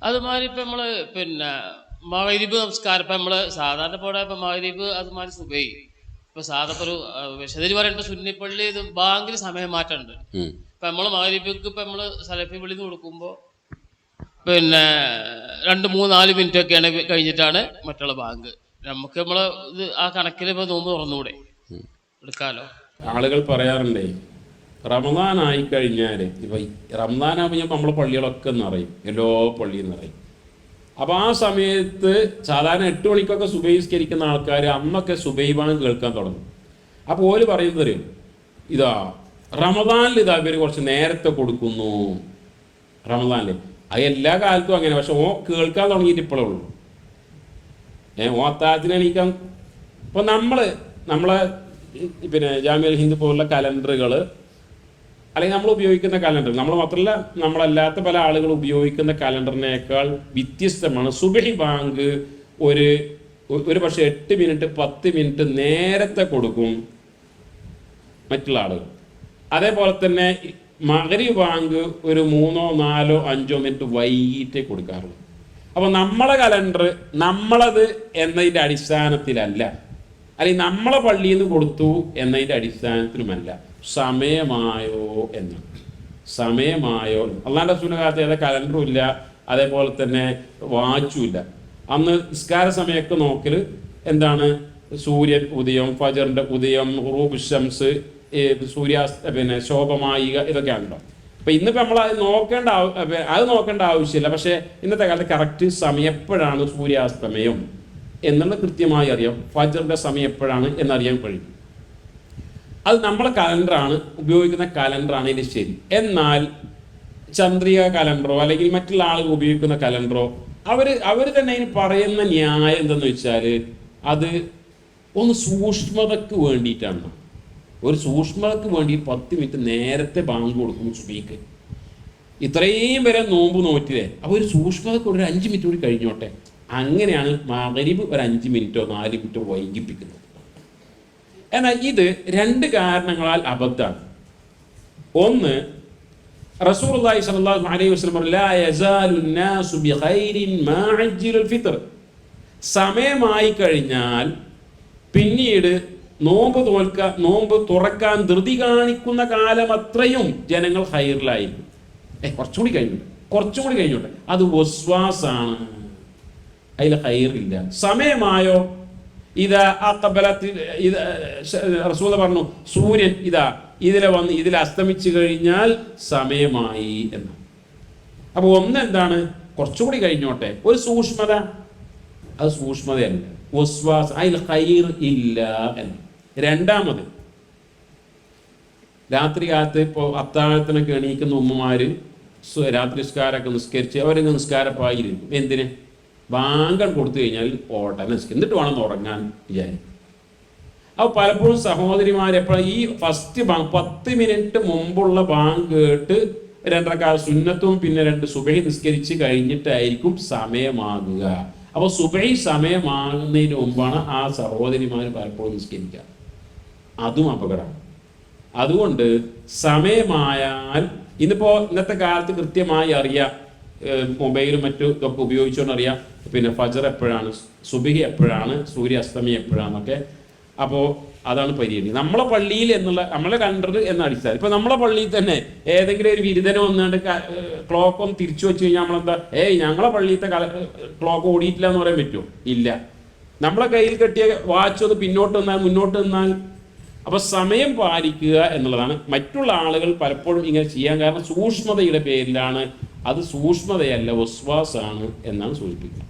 അതുമാതിരി ഇപ്പം നമ്മൾ പിന്നെ മഗ്‌രിബ് നമസ്കാരം ഇപ്പം നമ്മൾ സാധാരണ പോലെ ഇപ്പം മഗ്‌രിബ് അതുമാതിരി സുബൈ ഇപ്പം സാധാ ഒരു വിശദീ പറയുമ്പോൾ സുന്നിപ്പള്ളി ഇത് ബാങ്കിൽ സമയം മാറ്റമുണ്ട്. ഇപ്പം നമ്മൾ മഗ്‌രിബിക്ക് ഇപ്പം നമ്മൾ സലഫി വിളിന്ന് കൊടുക്കുമ്പോൾ പിന്നെ 2, 3, 4 മിനിറ്റ് ഒക്കെയാണ് കഴിഞ്ഞിട്ടാണ് മറ്റുള്ള ബാങ്ക്. നമുക്ക് നമ്മൾ ഇത് ആ കണക്കിൽ ഇപ്പോൾ നോമ്പ് തുറന്നുകൂടെ എടുക്കാമല്ലോ. ആളുകൾ പറയാറുണ്ടേ റമദാൻ ആയിക്കഴിഞ്ഞാൽ ഇപ്പം റമദാനാകുമ്പോൾ നമ്മളെ പള്ളികളൊക്കെ നിറയും, എല്ലാ പള്ളിയും നിറയും. അപ്പോൾ ആ സമയത്ത് സാധാരണ 8 മണിക്കൊക്കെ സുബഹിസ്കരിക്കുന്ന ആൾക്കാർ അന്നൊക്കെ സുബഹി ബാങ്ക് കേൾക്കാൻ തുടങ്ങും. അപ്പോൾ ഓല് പറയുന്നത് ഇതാ റമദാനിൽ ഇതാ ഇവർ കുറച്ച് നേരത്തെ കൊടുക്കുന്നു. റമദാനിൽ അത് എല്ലാ കാലത്തും അങ്ങനെ, പക്ഷെ ഓ കേൾക്കാൻ തുടങ്ങിയിട്ട് ഇപ്പോഴേ ഉള്ളൂ. ഓ അത്താഴത്തിന് എണീക്കാൻ ഇപ്പോൾ നമ്മളെ പിന്നെ ജാമിഅൽ ഹിന്ദ് പോലുള്ള കലണ്ടറുകൾ അല്ലെങ്കിൽ നമ്മൾ ഉപയോഗിക്കുന്ന കലണ്ടർ, നമ്മൾ മാത്രമല്ല നമ്മളല്ലാത്ത പല ആളുകൾ ഉപയോഗിക്കുന്ന കലണ്ടറിനേക്കാൾ വ്യത്യസ്തമാണ്. സുബഹി ബാങ്ക് ഒരു പക്ഷേ 8 മിനിറ്റ് 10 മിനിറ്റ് നേരത്തെ കൊടുക്കും മറ്റുള്ള ആളുകൾ. അതേപോലെ തന്നെ മഗ്‌രിബ് ബാങ്ക് ഒരു 3, 4, 5 മിനിറ്റ് വൈകിട്ടേ കൊടുക്കാറുള്ളൂ. അപ്പോൾ നമ്മളെ കലണ്ടർ നമ്മളത് എന്നതിൻ്റെ അടിസ്ഥാനത്തിലല്ല, അല്ലെങ്കിൽ നമ്മളെ പള്ളിയിൽ നിന്ന് കൊടുത്തു എന്നതിൻ്റെ അടിസ്ഥാനത്തിലുമല്ല, സമയമായോ എന്ന്. സമയമായോ അള്ളാഹുവിൻ്റെ റസൂലിന്റെ കാലത്ത് ഏതാ കലണ്ടറും ഇല്ല, അതേപോലെ തന്നെ വാച്ചും ഇല്ല. അന്ന് നിസ്കാര സമയമൊക്കെ നോക്കൽ എന്താണ്, സൂര്യൻ ഉദയം, ഫജറിൻ്റെ ഉദയം, ഖുറൂബ് ശംസ്, പിന്നെ ശോഭമായിക, ഇതൊക്കെയാണല്ലോ. അപ്പം ഇന്നിപ്പോൾ നമ്മൾ അത് നോക്കേണ്ട ആവശ്യമില്ല. പക്ഷേ ഇന്നത്തെ കാലത്ത് കറക്റ്റ് സമയം എപ്പോഴാണ് സൂര്യാസ്തമയം എന്നുള്ളത് കൃത്യമായി അറിയാം. ഫജറിൻ്റെ സമയം എപ്പോഴാണ് എന്നറിയാൻ കഴിയും. അത് നമ്മളെ കലണ്ടറാണ്, ഉപയോഗിക്കുന്ന കലണ്ടറാണ് ഇത് ശരി. എന്നാൽ ചന്ദ്രിക കലണ്ടറോ അല്ലെങ്കിൽ മറ്റുള്ള ആളുകൾ ഉപയോഗിക്കുന്ന കലണ്ടറോ അവർ തന്നെ അതിന് പറയുന്ന ന്യായം എന്തെന്ന് വെച്ചാൽ അത് ഒന്ന് സൂക്ഷ്മതയ്ക്ക് വേണ്ടിയിട്ടാണ്. ഒരു സൂക്ഷ്മതയ്ക്ക് വേണ്ടി 10 മിനിറ്റ് നേരത്തെ ബാങ്ക് കൊടുക്കും സുബഹിക്ക്. ഇത്രയും വരെ നോമ്പ് നോറ്റില്ലേ, അപ്പോൾ ഒരു സൂക്ഷ്മതയ്ക്ക് ഒരു 5 മിനിറ്റ് കൂടി കഴിഞ്ഞോട്ടെ. അങ്ങനെയാണ് മഗ്‌രിബ് ഒരു 5 മിനിറ്റോ 4 മിനിറ്റോ വൈകിപ്പിക്കുന്നത്. എന്നാൽ ഇത് 2 കാരണങ്ങളാൽ അബദ്ധമാണ്. ഒന്ന്, റസൂലുള്ളാഹി സ്വല്ലല്ലാഹു അലൈഹി വസല്ലം ലാ യസാലു നാസു ബിഖൈരിൻ മാ അജ്ജലുൽ ഫിത്ർ, സമയമായി കഴിഞ്ഞാൽ പിന്നീട് നോമ്പ് തുറക്കാൻ ധൃതി കാണിക്കുന്ന കാലം അത്രയും ജനങ്ങൾ ഹൈറിലായിരിക്കും. കുറച്ചും കൂടി കഴിഞ്ഞോട്ടെ, അത് വസ്വാസാണ്, അതിൽ ഹൈറില്ല. സമയമായോ, ഇതാ റസൂൽ പറഞ്ഞു സൂര്യൻ ഇതിൽ അസ്തമിച്ചു കഴിഞ്ഞാൽ സമയമായി എന്ന്. അപ്പോൾ എന്താണ്, കുറച്ചുകൂടി കഴിഞ്ഞോട്ടെ, ഒരു സൂക്ഷ്മത, അത് സൂക്ഷ്മതയല്ല, വസ്വാസ്, അതിൽ ഹൈർ ഇല്ല എന്ന്. രണ്ടാമത്, രാത്രി കാലത്ത് ഇപ്പോൾ അത്താഴത്തിനൊക്കെ എണീക്കുന്ന ഉമ്മമാര് രാത്രി നിസ്കാരമൊക്കെ നിസ്കരിച്ച് അവരൊക്കെ നിസ്കാരപ്പായിരിക്കും. എന്തിന്? ബാങ്ക് കൊടുത്തു കഴിഞ്ഞാൽ ഓടനെ എന്നിട്ട് വേണം ഉറങ്ങാൻ വിചാരിക്കും. അപ്പോൾ പലപ്പോഴും സഹോദരിമാരെപ്പോഴും ഈ ഫസ്റ്റ് ബാങ്ക് 10 മിനിറ്റ് മുമ്പുള്ള ബാങ്ക് കേട്ട് 2 റക്അത്ത് സുന്നത്തും പിന്നെ 2 സുബഹി നിസ്കരിച്ച് കഴിഞ്ഞിട്ടായിരിക്കും സമയമാകുക. അപ്പോൾ സുബഹി സമയമാകുന്നതിന് മുമ്പാണ് ആ സഹോദരിമാർ പലപ്പോഴും നിസ്കരിക്കുക. അതും അപകടമാണ്. അതുകൊണ്ട് സമയമായാൽ ഇന്നത്തെ കാലത്ത് കൃത്യമായി അറിയാം, മൊബൈലും മറ്റും ഇതൊക്കെ ഉപയോഗിച്ചുകൊണ്ട് അറിയാം, പിന്നെ ഫജർ എപ്പോഴാണ്, സുബഹി എപ്പോഴാണ്, സൂര്യാസ്തമയം എപ്പോഴാണെന്നൊക്കെ. അപ്പോൾ അതാണ് പരിഗണി. നമ്മളെ പള്ളിയിൽ നമ്മളെ കലണ്ടർ എന്ന അടിസ്ഥാനം. ഇപ്പം നമ്മളെ പള്ളിയിൽ തന്നെ ഏതെങ്കിലും ഒരു വിരുദ്ധനം വന്നുകൊണ്ട് ക്ലോക്കൊന്ന് തിരിച്ചു വെച്ച് കഴിഞ്ഞാൽ നമ്മളെന്താ, ഞങ്ങളെ പള്ളിയിലത്തെ ക്ലോക്ക് ഓടിയിട്ടില്ല എന്ന് പറയാൻ പറ്റുമോ? ഇല്ല. നമ്മളെ കയ്യിൽ കെട്ടിയ വാച്ച് ഒന്ന് പിന്നോട്ട് നിന്നാൽ മുന്നോട്ട് നിന്നാൽ. അപ്പോൾ സമയം പാലിക്കുക എന്നുള്ളതാണ്. മറ്റുള്ള ആളുകൾ പലപ്പോഴും ഇങ്ങനെ ചെയ്യാൻ കാരണം സൂക്ഷ്മതയുടെ പേരിലാണ്. അത് സൂക്ഷ്മതയല്ല, വസ്വാസാണ് എന്നാണ് സൂചിപ്പിക്കുന്നത്.